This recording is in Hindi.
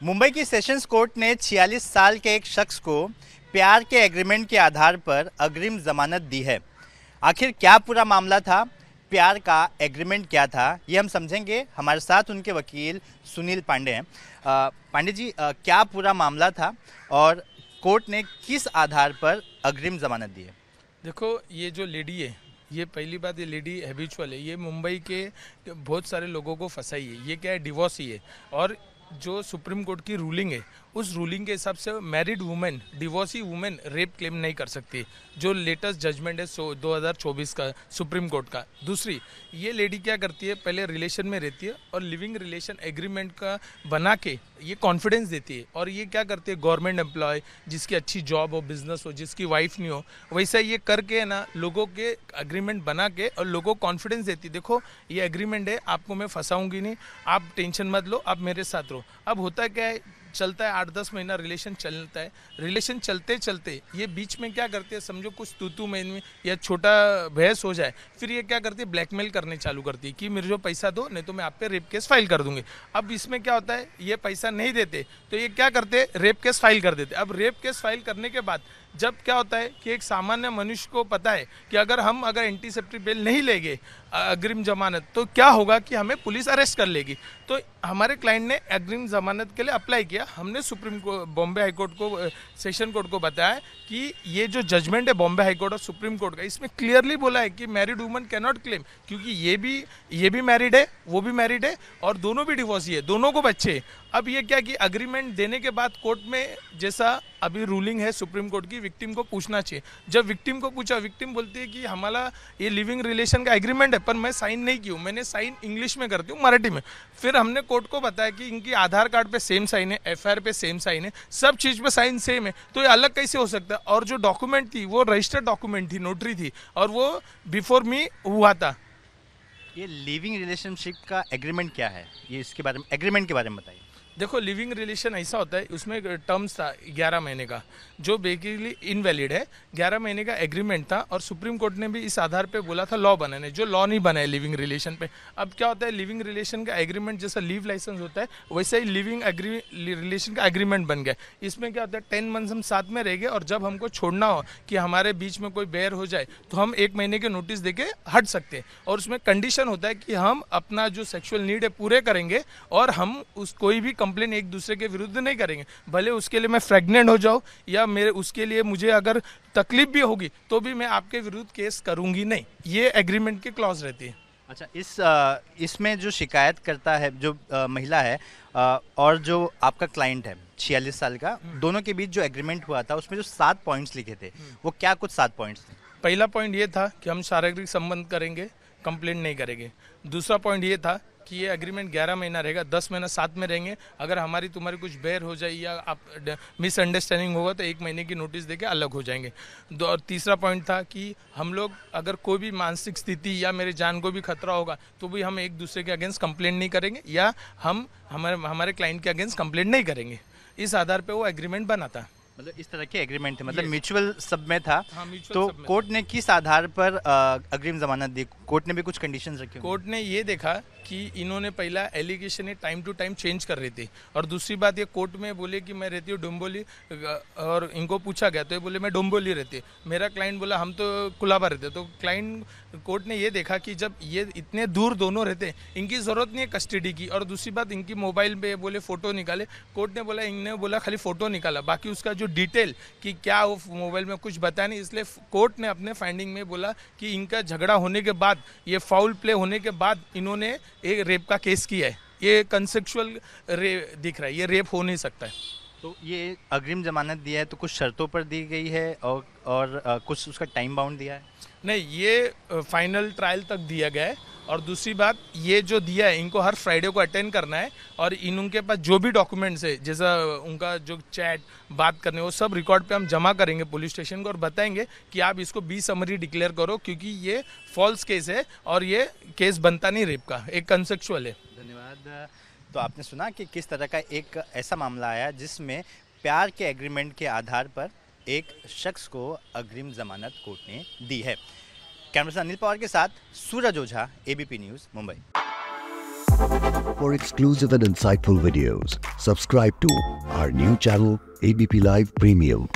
मुंबई की सेशंस कोर्ट ने 46 साल के एक शख्स को प्यार के एग्रीमेंट के आधार पर अग्रिम जमानत दी है। आखिर क्या पूरा मामला था, प्यार का एग्रीमेंट क्या था, ये हम समझेंगे। हमारे साथ उनके वकील सुनील पांडे हैं। पांडे जी, क्या पूरा मामला था और कोर्ट ने किस आधार पर अग्रिम जमानत दी है? देखो, ये जो लेडी है, ये पहली बात, ये लेडी हैबिचुअल है। ये मुंबई के बहुत सारे लोगों को फंसाई है। ये क्या है, डिवोर्स ही है। और जो सुप्रीम कोर्ट की रूलिंग है, उस रूलिंग के हिसाब से married women, divorcee women rape claim नहीं कर सकती, जो लेटेस्ट जजमेंट है 2024 का सुप्रीम कोर्ट का। दूसरी, ये लेडी क्या करती है, पहले रिलेशन में रहती है और लिविंग रिलेशन एग्रीमेंट का बना के ये कॉन्फिडेंस देती है। और ये क्या करती है, गवर्नमेंट एम्प्लॉय जिसकी अच्छी जॉब हो, बिजनेस हो, जिसकी वाइफ नहीं हो, वैसा ये करके ना लोगों के अग्रीमेंट बना के और लोगों को कॉन्फिडेंस देती है, देखो ये एग्रीमेंट है, आपको मैं फंसाऊंगी नहीं, आप टेंशन मत लो, आप मेरे साथ रहो। अब होता क्या है, चलता है 8-10 महीना रिलेशन चलता है। रिलेशन चलते चलते ये बीच में क्या करते हैं, समझो कुछ तू में या छोटा बहस हो जाए, फिर ये क्या करती है, ब्लैकमेल करने चालू करती है कि मेरे जो पैसा दो, नहीं तो मैं आप पे रेप केस फाइल कर दूंगी। अब इसमें क्या होता है, ये पैसा नहीं देते तो ये क्या करते, रेप केस फाइल कर देते। अब रेप केस फाइल करने के बाद जब क्या होता है कि एक सामान्य मनुष्य को पता है कि अगर एंटीसेप्टिव बेल नहीं लेंगे, अग्रिम जमानत, तो क्या होगा कि हमें पुलिस अरेस्ट कर लेगी। तो हमारे क्लाइंट ने अग्रिम जमानत के लिए अप्लाई किया। हमने supreme court, Bombay high court को, सेशन कोर्ट को बताया कि ये जो जजमेंट है बॉम्बे हाई कोर्ट और सुप्रीम कोर्ट का, इसमें क्लियरली बोला है कि married woman can not claim, क्योंकि ये भी मैरिड है, वो भी मैरिड है और दोनों भी डिवोर्सी है, दोनों को बच्चे हैं। अब ये क्या कि अग्रीमेंट देने के बाद कोर्ट में, जैसा अभी रूलिंग है सुप्रीम कोर्ट की, विक्टिम को पूछना चाहिए। जब विक्टिम को पूछा, विक्टिम बोलती है कि हमारा ये लिविंग रिलेशन का एग्रीमेंट है, पर मैं साइन नहीं की हूँ, मैंने साइन इंग्लिश में करती हूँ, मराठी में। फिर हमने कोर्ट को बताया कि इनकी आधार कार्ड पे सेम साइन है, एफआईआर पे सेम साइन है, सब चीज़ पे साइन सेम है, तो ये अलग कैसे हो सकता है। और जो डॉक्यूमेंट थी वो रजिस्टर्ड डॉक्यूमेंट थी, नोटरी थी, और वो बिफोर मी हुआ था। ये लिविंग रिलेशनशिप का एग्रीमेंट क्या है, ये इसके बारे में, एग्रीमेंट के बारे में बताइए। देखो, लिविंग रिलेशन ऐसा होता है, उसमें एक टर्म्स था 11 महीने का, जो बेसिकली इनवैलिड है। 11 महीने का एग्रीमेंट था और सुप्रीम कोर्ट ने भी इस आधार पे बोला था लॉ बनाने, जो लॉ नहीं बना है लिविंग रिलेशन पे। अब क्या होता है, लिविंग रिलेशन का एग्रीमेंट जैसा लीव लाइसेंस होता है, वैसे ही लिविंग रिलेशन का एग्रीमेंट बन गया। इसमें क्या होता है, 10 मंथ्स हम साथ में रहेंगे और जब हमको छोड़ना हो कि हमारे बीच में कोई बैर हो जाए, तो हम 1 महीने के नोटिस देके हट सकते हैं। और उसमें कंडीशन होता है कि हम अपना जो सेक्सुअल नीड है पूरे करेंगे और हम उस कोई भी कंप्लेन एक दूसरे के विरुद्ध नहीं करेंगे। भले उसके लिए मैं प्रेग्नेंट हो जाऊं या मेरे उसके लिए मुझे अगर तकलीफ भी होगी तो भी मैं आपके विरुद्ध केस करूंगी नहीं। ये एग्रीमेंट की क्लॉज रहती है। अच्छा, इसमें जो शिकायत करता है, जो महिला है, और जो आपका क्लाइंट है 46 साल का, दोनों के बीच जो एग्रीमेंट हुआ था उसमें जो 7 पॉइंट्स लिखे थे, वो क्या कुछ 7 पॉइंट्स थे? पहला पॉइंट ये था कि हम शारीरिक संबंध करेंगे, कंप्लेंट नहीं करेंगे। दूसरा पॉइंट ये था कि ये एग्रीमेंट 11 महीना रहेगा, 10 महीना साथ में रहेंगे, अगर हमारी तुम्हारी कुछ बैर हो जाए या आप मिसअंडरस्टैंडिंग होगा तो 1 महीने की नोटिस देके अलग हो जाएंगे। और तीसरा पॉइंट था कि हम लोग अगर कोई भी मानसिक स्थिति या मेरे जान को भी खतरा होगा तो भी हम एक दूसरे के अगेंस्ट कंप्लेंट नहीं करेंगे या हम हमारे क्लाइंट के अगेंस्ट कंप्लेंट नहीं करेंगे। इस आधार पर वो एग्रीमेंट बना था। मतलब इस तरह के एग्रीमेंट थे, मतलब म्यूचुअल सब में था। हाँ, म्यूचुअल तो सब में कोर्ट ने किस आधार पर अग्रिम जमानत दी? कोर्ट ने भी कुछ कंडीशंस रखे? कोर्ट ने ये देखा कि इन्होंने पहला एलिगेशन है टाइम टू टाइम चेंज कर रहे थे, और दूसरी बात ये कोर्ट में बोले कि मैं रहती हूँ डोंबोली, और इनको पूछा गया तो ये बोले मैं डोंबोली रहती। मेरा क्लाइंट बोला हम तो कुलाबा रहते। तो कोर्ट ने ये देखा कि जब ये इतने दूर दोनों रहते, इनकी ज़रूरत नहीं है कस्टडी की, और दूसरी बात इनकी मोबाइल पे बोले फ़ोटो निकाले। कोर्ट ने बोला, इनने बोला खाली फ़ोटो निकाला, बाकी उसका जो डिटेल कि क्या वो मोबाइल में कुछ बताया नहीं। इसलिए कोर्ट ने अपने फाइंडिंग में बोला कि इनका झगड़ा होने के बाद, ये फाउल प्ले होने के बाद इन्होंने एक रेप का केस किया है। ये कंसेक्सुअल दिख रहा है, ये रेप हो नहीं सकता है। तो ये अग्रिम जमानत दिया है तो कुछ शर्तों पर दी गई है और कुछ उसका टाइम बाउंड दिया है? नहीं, ये फाइनल ट्रायल तक दिया गया है। और दूसरी बात, ये जो दिया है इनको हर फ्राइडे को अटेंड करना है, और उनके पास जो भी डॉक्यूमेंट्स है, जैसा उनका जो चैट बात करने, वो सब रिकॉर्ड पे हम जमा करेंगे पुलिस स्टेशन को और बताएंगे कि आप इसको बी समरी डिक्लेयर करो, क्योंकि ये फॉल्स केस है और ये केस बनता नहीं रेप का, एक कंसेक्सुअल है। धन्यवाद। तो आपने सुना कि किस तरह का एक ऐसा मामला आया जिसमें प्यार के एग्रीमेंट के आधार पर एक शख्स को अग्रिम जमानत कोर्ट ने दी है। कैमरा अनिल पवार के साथ Suraj Ojha, ABP news, Mumbai. For exclusive and insightful videos, subscribe to our new channel ABP Live Premium.